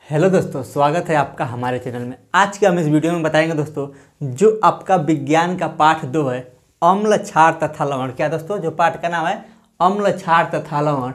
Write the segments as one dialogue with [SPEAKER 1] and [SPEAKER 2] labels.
[SPEAKER 1] Hello दोस्तों, स्वागत है आपका हमारे चैनल में। आज के हम इस वीडियो में बताएंगे दोस्तों, जो आपका विज्ञान का पाठ 2 है, अम्ल क्षार तथा लवण। क्या दोस्तों, जो पाठ का नाम है अम्ल क्षार तथा लवण,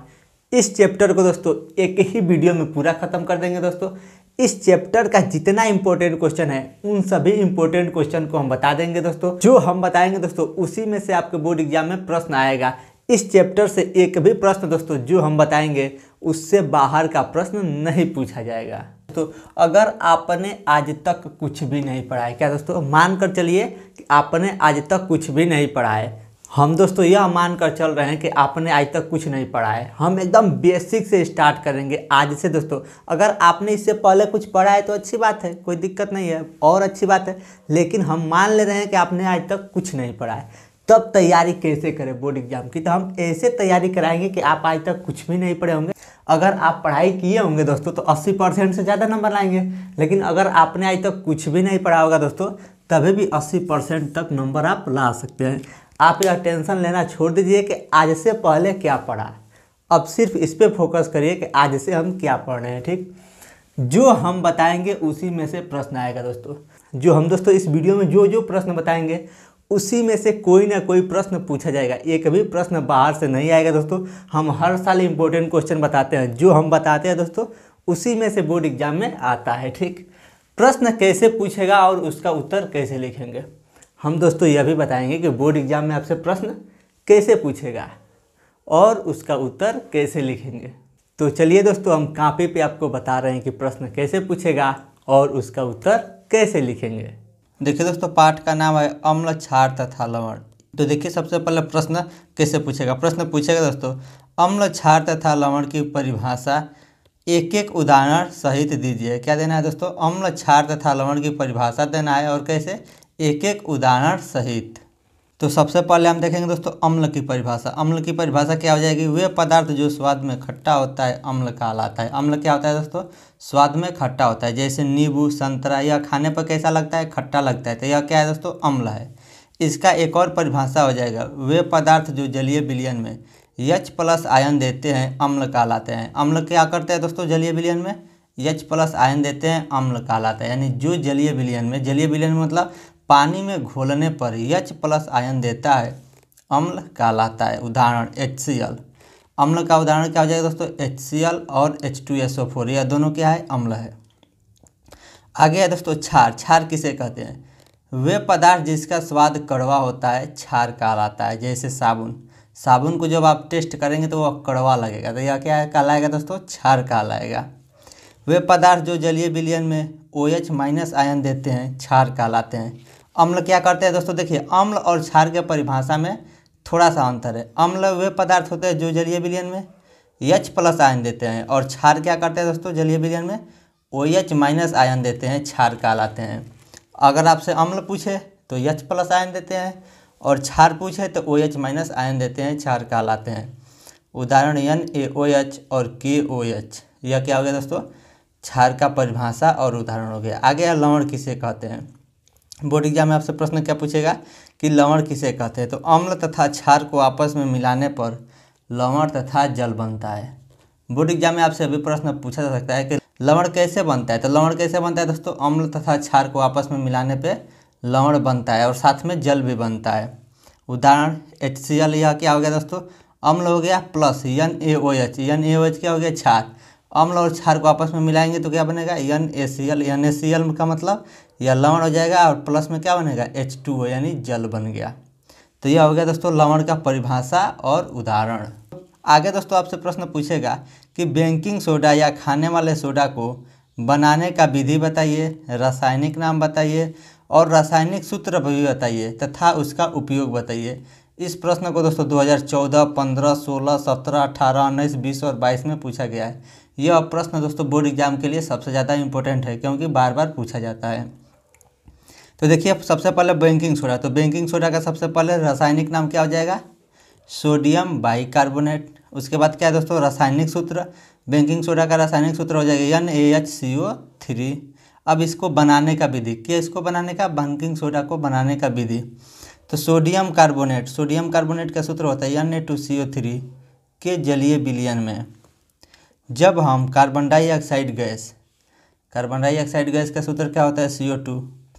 [SPEAKER 1] इस चैप्टर को दोस्तों एक ही वीडियो में पूरा खत्म कर देंगे। दोस्तों इस चैप्टर का जितना इंपॉर्टेंट क्वेश्चन है, उन सभी इंपॉर्टेंट क्वेश्चन को हम बता देंगे। दोस्तों जो हम बताएंगे दोस्तों, उसी में से आपके बोर्ड एग्जाम में प्रश्न आएगा। इस चैप्टर से एक भी प्रश्न दोस्तों जो हम बताएंगे उससे बाहर का प्रश्न नहीं पूछा जाएगा। तो अगर आपने आज तक कुछ भी नहीं पढ़ा है, क्या दोस्तों, मान कर चलिए कि आपने आज तक कुछ भी नहीं पढ़ा है। हम दोस्तों यह मान कर चल रहे हैं कि आपने आज तक कुछ नहीं पढ़ा है। हम एकदम बेसिक से स्टार्ट करेंगे आज से। दोस्तों अगर आपने इससे पहले कुछ पढ़ा है तो अच्छी बात है, कोई दिक्कत नहीं है और अच्छी बात है। लेकिन हम मान ले रहे हैं कि आपने आज तक कुछ नहीं पढ़ा है, तब तैयारी कैसे करें बोर्ड एग्जाम की। तो हम ऐसे तैयारी कराएंगे कि आप आज तक कुछ भी नहीं पढ़े होंगे। अगर आप पढ़ाई किए होंगे दोस्तों तो 80% से ज़्यादा नंबर लाएंगे। लेकिन अगर आपने आज तक कुछ भी नहीं पढ़ा होगा दोस्तों, तभी भी 80% तक नंबर आप ला सकते हैं। आप यह टेंशन लेना छोड़ दीजिए कि आज से पहले क्या पढ़ा। अब सिर्फ इस पर फोकस करिए कि आज से हम क्या पढ़ रहे हैं। ठीक, जो हम बताएंगे उसी में से प्रश्न आएगा। दोस्तों जो हम दोस्तों इस वीडियो में जो जो प्रश्न बताएंगे उसी में से कोई ना कोई प्रश्न पूछा जाएगा। एक भी प्रश्न बाहर से नहीं आएगा। दोस्तों हम हर साल इंपॉर्टेंट क्वेश्चन बताते हैं, जो हम बताते हैं दोस्तों उसी में से बोर्ड एग्जाम में आता है। ठीक, प्रश्न कैसे पूछेगा और उसका उत्तर कैसे लिखेंगे, हम दोस्तों यह भी बताएंगे कि बोर्ड एग्जाम में आपसे प्रश्न कैसे पूछेगा और उसका उत्तर कैसे लिखेंगे। तो चलिए दोस्तों, हम कॉपी पे आपको बता रहे हैं कि प्रश्न कैसे पूछेगा और उसका उत्तर कैसे लिखेंगे।
[SPEAKER 2] देखिए दोस्तों, पाठ का नाम है अम्ल क्षार तथा लवण। तो देखिए सबसे पहले प्रश्न कैसे पूछेगा। प्रश्न पूछेगा दोस्तों, अम्ल क्षार तथा लवण की परिभाषा एक एक उदाहरण सहित दीजिए। क्या देना है दोस्तों, अम्ल क्षार तथा लवण की परिभाषा देना है और कैसे, एक एक उदाहरण सहित। तो सबसे पहले हम देखेंगे दोस्तों अम्ल की परिभाषा। अम्ल की परिभाषा क्या हो जाएगी, वे पदार्थ जो स्वाद में खट्टा होता है अम्ल कहलाता है। अम्ल क्या होता है दोस्तों, स्वाद में खट्टा होता है। जैसे नींबू, संतरा, यह खाने पर कैसा लगता है, खट्टा लगता है, तो यह क्या है दोस्तों, अम्ल है। इसका एक और परिभाषा हो जाएगा, वे पदार्थ जो जलीय विलयन में H+ आयन देते हैं अम्ल कहलाते हैं। अम्ल क्या करते हैं दोस्तों, जलीय विलयन में H+ आयन देते हैं अम्ल कहलाता है। यानी जो जलीय विलयन में, जलीय विलयन मतलब पानी में घोलने पर H+ आयन देता है अम्ल कहलाता है। उदाहरण HCl। अम्ल का उदाहरण क्या हो जाएगा दोस्तों, HCl और H2SO4, यह दोनों क्या है, अम्ल है। आगे है दोस्तों क्षार। क्षार किसे कहते हैं, वे पदार्थ जिसका स्वाद कड़वा होता है क्षार कहलाता है। जैसे साबुन, साबुन को जब आप टेस्ट करेंगे तो वह कड़वा लगेगा, तो यह क्या है, कहलाएगा दोस्तों, क्षार कहलाएगा। वे पदार्थ जो जलीय विलयन में OH- आयन देते हैं क्षार कहलाते हैं। अम्ल क्या करते हैं दोस्तों, देखिए अम्ल और क्षार के परिभाषा में थोड़ा सा अंतर है। अम्ल वे पदार्थ होते हैं जो जलीय विलयन में H+ आयन देते हैं, और क्षार क्या करते हैं दोस्तों, जलीय विलयन में OH- आयन देते हैं, क्षार कहलाते हैं। अगर आपसे अम्ल पूछे तो H+ आयन देते हैं, और क्षार पूछे तो OH- आयन देते हैं, क्षार कहलाते हैं। उदाहरण NaOH और KOH, यह क्या हो गया दोस्तों, क्षार का परिभाषा और उदाहरण हो गया। आगे है लवण किसे कहते हैं। बोर्ड एग्जाम में आपसे प्रश्न क्या पूछेगा कि लवण किसे कहते हैं। तो अम्ल तथा क्षार को आपस में मिलाने पर लवण तथा जल बनता है। बोर्ड एग्जाम में आपसे अभी प्रश्न पूछा जा सकता है कि लवण कैसे बनता है। तो लवण कैसे बनता है दोस्तों, अम्ल तथा क्षार को आपस में मिलाने पर लवण बनता है और साथ में जल भी बनता है। उदाहरण HCl, यह क्या हो गया दोस्तों, अम्ल हो गया, प्लस NaOH क्या हो गया, क्षार। अम्ल और क्षार को आपस में मिलाएंगे तो क्या बनेगा, NaCl। NaCl का मतलब यह लवण हो जाएगा, और प्लस में क्या बनेगा, H2O यानी जल बन गया। तो यह हो गया दोस्तों लवण का परिभाषा और उदाहरण। आगे दोस्तों आपसे प्रश्न पूछेगा कि बेकिंग सोडा या खाने वाले सोडा को बनाने का विधि बताइए, रासायनिक नाम बताइए और रासायनिक सूत्र भी बताइए तथा उसका उपयोग बताइए। इस प्रश्न को दोस्तों 2014, 15, 16, 17, 18, 19, 20 और 22 में पूछा गया है। यह प्रश्न दोस्तों बोर्ड एग्जाम के लिए सबसे ज़्यादा इंपॉर्टेंट है, क्योंकि बार बार पूछा जाता है। तो देखिए सबसे पहले बेकिंग सोडा। तो बेकिंग सोडा का सबसे पहले रासायनिक नाम क्या हो जाएगा, सोडियम बाइकार्बोनेट। उसके बाद क्या है दोस्तों, रासायनिक सूत्र, बेकिंग सोडा का रासायनिक सूत्र हो जाएगा NaHCO3। अब इसको बनाने का विधि, क्या इसको बनाने का, बेकिंग सोडा को बनाने का विधि। तो सोडियम कार्बोनेट, सोडियम कार्बोनेट का सूत्र होता है Na2CO3 के जलीय विलयन में जब हम carbon dioxide gas carbon dioxide gas का सूत्र क्या होता है CO2।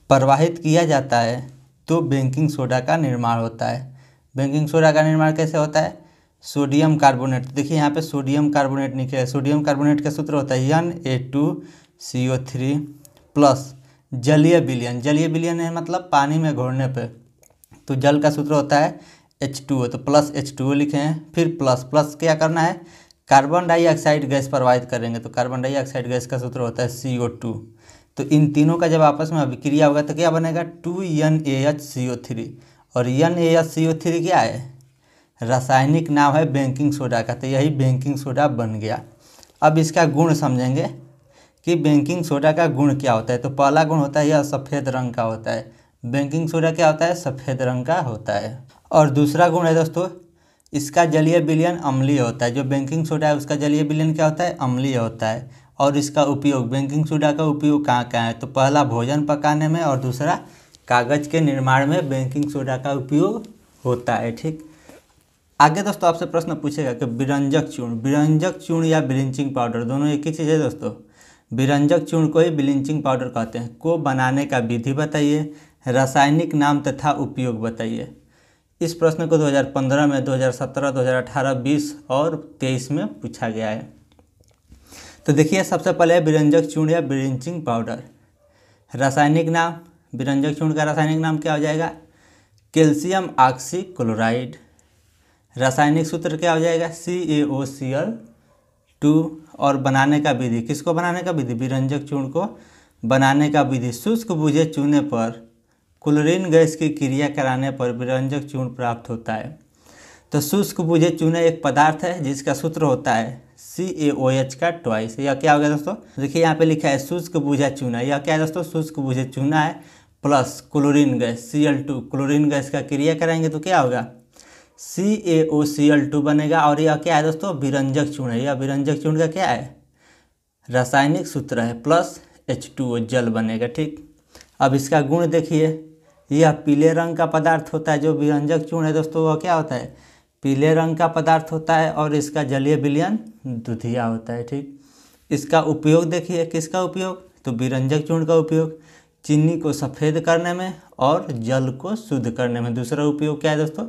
[SPEAKER 2] प्रवाहित किया जाता है तो बेकिंग सोडा का निर्माण होता है। बेकिंग सोडा का निर्माण कैसे होता है, सोडियम कार्बोनेट। देखिए यहाँ पे सोडियम कार्बोनेट लिखे है। सोडियम कार्बोनेट का सूत्र होता है Na2CO3 प्लस जलीय विलयन। जलीय विलयन है मतलब पानी में घोलने पे, तो जल का सूत्र होता है H2O, तो प्लस H2O लिखे हैं। फिर प्लस प्लस क्या करना है, कार्बन डाइऑक्साइड गैस प्रवाहित करेंगे, तो कार्बन डाइऑक्साइड गैस का सूत्र होता है CO2। तो इन तीनों का जब आपस में अभिक्रिया होगा तो क्या बनेगा 2NaHCO3, और NaHCO3 क्या है, रासायनिक नाम है बेकिंग सोडा का, तो यही बेकिंग सोडा बन गया। अब इसका गुण समझेंगे कि बेकिंग सोडा का गुण क्या होता है। तो पहला गुण होता है यह सफ़ेद रंग का होता है। बेकिंग सोडा क्या होता है, सफ़ेद रंग का होता है। और दूसरा गुण है दोस्तों, इसका जलीय विलयन अम्लीय होता है। जो बेकिंग सोडा है उसका जलीय विलयन क्या होता है, अम्लीय होता है। और इसका उपयोग, बेकिंग सोडा का उपयोग कहाँ कहाँ है, तो पहला भोजन पकाने में और दूसरा कागज़ के निर्माण में बेकिंग सोडा का उपयोग होता है। ठीक, आगे दोस्तों आपसे प्रश्न पूछेगा कि विरंजक चूर्ण या ब्लीचिंग पाउडर दोनों एक ही चीज़ है दोस्तों। विरंजक चूर्ण को ही ब्लीचिंग पाउडर कहते हैं। को बनाने का विधि बताइए, रासायनिक नाम तथा उपयोग बताइए। इस प्रश्न को 2015 में, 2017, 2018, 20 और 23 में पूछा गया है। तो देखिए सबसे पहले विरंजक चूर्ण या ब्लीचिंग पाउडर। रासायनिक नाम, विरंजक चूर्ण का रासायनिक नाम क्या हो जाएगा, कैल्शियम ऑक्सीक्लोराइड। रासायनिक सूत्र क्या हो जाएगा, CaOCl2। और बनाने का विधि, किसको बनाने का विधि, विरंजक चूर्ण को बनाने का विधि, शुष्क बुझे चूने पर क्लोरीन गैस की क्रिया कराने पर विरंजक चूर्ण प्राप्त होता है। तो शुष्क बुझे चूना एक पदार्थ है जिसका सूत्र होता है CaOH का ट्वाइस। यह क्या हो गया दोस्तों, देखिए यहाँ पे लिखा है शुष्क बुझा चूना। यह क्या है दोस्तों, शुष्क बुझे चूना है plus chlorine gas Cl2। Chlorine gas का क्रिया कराएंगे तो क्या होगा, CaOCl2 बनेगा। और यह क्या है दोस्तों, विरंजक चूर्ण है। यह विरंजक चूर्ण का क्या है, रासायनिक सूत्र है, प्लस H2O जल बनेगा। ठीक, अब इसका गुण देखिए, यह पीले रंग का पदार्थ होता है। जो विरंजक चूर्ण है दोस्तों वह क्या होता है, पीले रंग का पदार्थ होता है और इसका जलीय विलयन दुधिया होता है। ठीक, इसका उपयोग देखिए, किसका उपयोग, तो विरंजक चूर्ण का उपयोग चीनी को सफ़ेद करने में और जल को शुद्ध करने में। दूसरा उपयोग क्या है दोस्तों,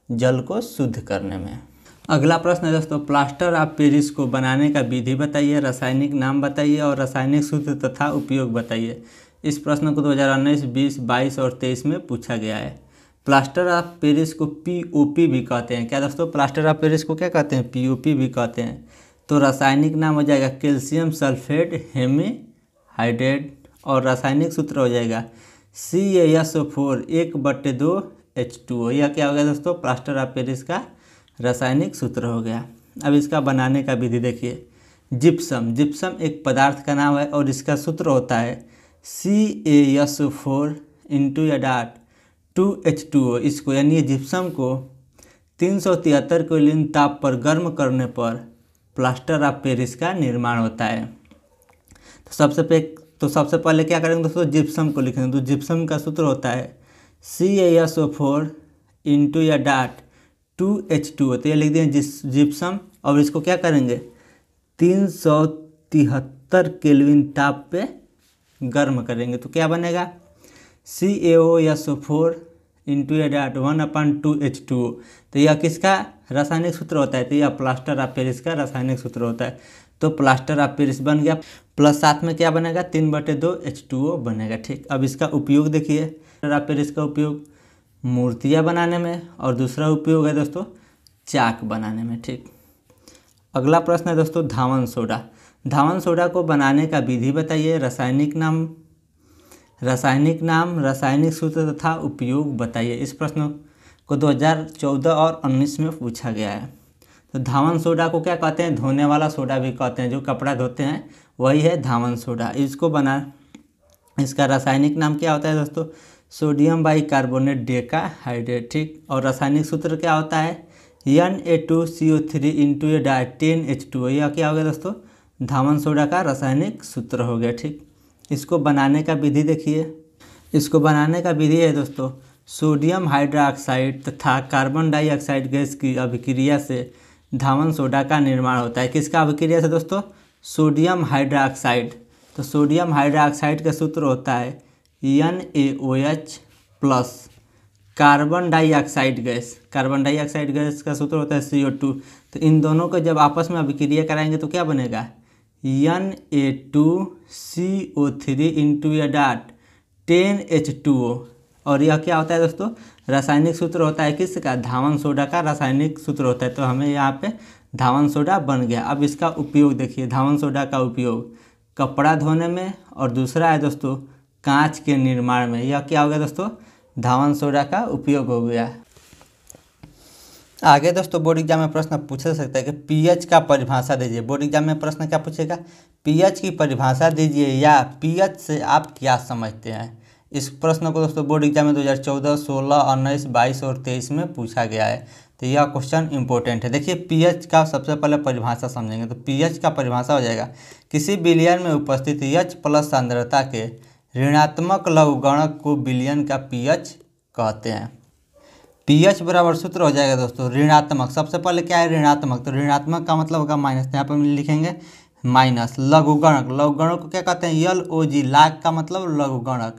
[SPEAKER 2] जल को शुद्ध करने में। अगला प्रश्न है दोस्तों, प्लास्टर ऑफ पेरिस को बनाने का विधि बताइए, रासायनिक नाम बताइए और रासायनिक सूत्र तथा उपयोग बताइए। इस प्रश्न को 2019, 20, 22 और 23 में पूछा गया है। प्लास्टर ऑफ पेरिस को POP भी कहते हैं। क्या दोस्तों, प्लास्टर ऑफ पेरिस को क्या कहते हैं, POP भी कहते हैं। तो रासायनिक नाम हो जाएगा कैल्शियम सल्फेट हेमीहाइड्रेट, और रासायनिक सूत्र हो जाएगा CaSO4 1/2H2O। यह क्या हो गया दोस्तों, प्लास्टर ऑफ पेरिस का रासायनिक सूत्र हो गया। अब इसका बनाने का विधि देखिए, जिप्सम। जिप्सम एक पदार्थ का नाम है और इसका सूत्र होता है CaSO4 × 2H2O। इसको यानी जिप्सम को 373 केल्विन ताप पर गर्म करने पर प्लास्टर ऑफ पेरिस का निर्माण होता है। तो सबसे पहले क्या करेंगे दोस्तों, जिप्सम को लिखेंगे। तो जिप्सम का सूत्र होता है CaSO4 × 2H2O। तो ये लिख दिए जिप्सम, और इसको क्या करेंगे 373 केल्विन ताप पे गर्म करेंगे। तो क्या बनेगा CaOSO4 × 1/2H2O। तो यह किसका रासायनिक सूत्र होता है, तो यह प्लास्टर ऑफ पेरिस का रासायनिक सूत्र होता है। तो प्लास्टर ऑफ पेरिस बन गया, प्लस साथ में क्या बनेगा 3/2H2O बनेगा। ठीक, अब इसका उपयोग देखिए, प्लास्टर ऑफ पेरिस का उपयोग मूर्तियाँ बनाने में और दूसरा उपयोग है दोस्तों चाक बनाने में। ठीक, अगला प्रश्न है दोस्तों, धावन सोडा। धावन सोडा को बनाने का विधि बताइए, रासायनिक नाम, रासायनिक सूत्र तथा उपयोग बताइए। इस प्रश्न को 2014 और 19 में पूछा गया है। तो धावन सोडा को क्या कहते हैं, धोने वाला सोडा भी कहते हैं। जो कपड़ा धोते हैं वही है धावन सोडा। इसका रासायनिक नाम क्या होता है दोस्तों, सोडियम बाइकार्बोनेट डेकाहाइड्रेट। ठीक, और रासायनिक सूत्र क्या होता है Na2CO3 × 10H2O। यह क्या हो गया दोस्तों, धावन सोडा का रासायनिक सूत्र हो गया। ठीक, इसको बनाने का विधि देखिए, इसको बनाने का विधि है दोस्तों सोडियम हाइड्रोक्साइड तथा कार्बन डाइऑक्साइड गैस की अभिक्रिया से धावन सोडा का निर्माण होता है। किसका अभिक्रिया से दोस्तों, सोडियम हाइड्रोक्साइड तो सोडियम हाइड्रोक्साइड का सूत्र होता है NaOH plus carbon dioxide gas का सूत्र होता है CO2। तो इन दोनों को जब आपस में अभिक्रिया कराएंगे तो क्या बनेगा Na2CO3 इंटू या डॉट 10H2O। और यह क्या होता है दोस्तों, रासायनिक सूत्र होता है किसका, धावन सोडा का रासायनिक सूत्र होता है। तो हमें यहाँ पे धावन सोडा बन गया। अब इसका उपयोग देखिए, धावन सोडा का उपयोग कपड़ा धोने में और दूसरा है दोस्तों कांच के निर्माण में। यह क्या हो गया दोस्तों, धावन सोडा का उपयोग हो गया। आगे दोस्तों बोर्ड एग्जाम में प्रश्न पूछ सकता है कि पीएच का परिभाषा दीजिए। बोर्ड एग्जाम में प्रश्न क्या पूछेगा, पीएच की परिभाषा दीजिए या पीएच से आप क्या समझते हैं। इस प्रश्न को दोस्तों बोर्ड एग्जाम में 2014, 16, 19, 22 और 23 में पूछा गया है। तो यह क्वेश्चन इंपॉर्टेंट है। देखिए पीएच का सबसे पहले परिभाषा समझेंगे। तो पीएच का परिभाषा हो जाएगा किसी विलयन में उपस्थित H+ सांद्रता के ऋणात्मक लघुगणक को विलयन का पीएच कहते हैं। पीएच बराबर सूत्र हो जाएगा दोस्तों ऋणात्मक, सबसे पहले क्या है ऋणात्मक, तो ऋणात्मक का मतलब होगा माइनस। यहाँ पर लिखेंगे माइनस लघुगणक को क्या कहते हैं LOG, लाग का मतलब लघुगणक,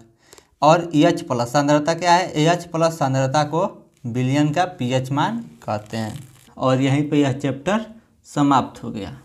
[SPEAKER 2] और H+ सांद्रता क्या है H+ सांद्रता को विलयन का पीएच मान कहते हैं। और यहीं पे यह चैप्टर समाप्त हो गया।